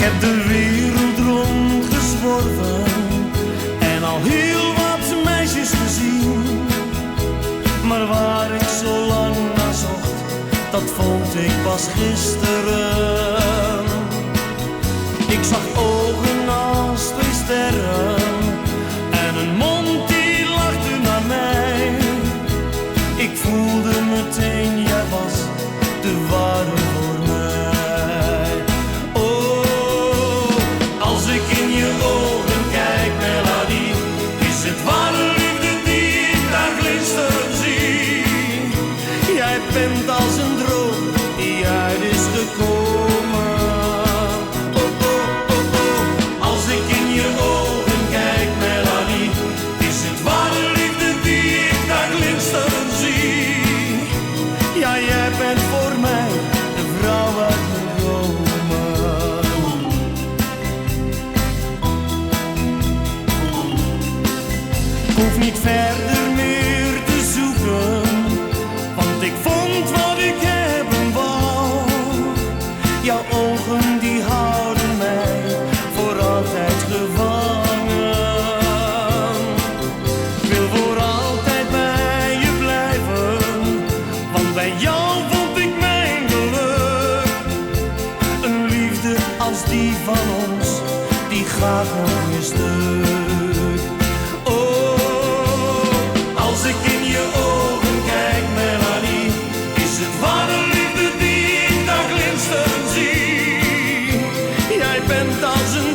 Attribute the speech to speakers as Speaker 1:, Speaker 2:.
Speaker 1: heb de wereld rondgezworven en al heel wat meisjes gezien. Maar waar ik zo lang naar zocht, dat vond ik pas gisteren. Ik zag ogen als twee sterren en een mond die lachte naar mij. Ik voelde meteen, jij was de ware voor mij. Oh, als ik in je ogen kijk, Melanie, is het ware liefde die ik daar glinsteren zie. Jij bent als een droom die uit is gekomen. Oh, oh, oh, oh. Als ik in je ogen kijk, Melanie, is het ware liefde die ik daar glinsteren zie. Ja, jij bent voor mij de vrouw uit mijn dromen. Ik hoef niet verder meer te zoeken, want ik vond wat ik hebben wou. Jouw ogen die houden mij voor altijd gevangen. Ik wil voor altijd bij je blijven, want bij jou vond ik mijn geluk. Een liefde als die van ons, die gaat nooit meer stuk. Oh, als ik in je ogen kijk, Melanie, is het ware liefde die ik daar glinsteren zie. Jij bent als een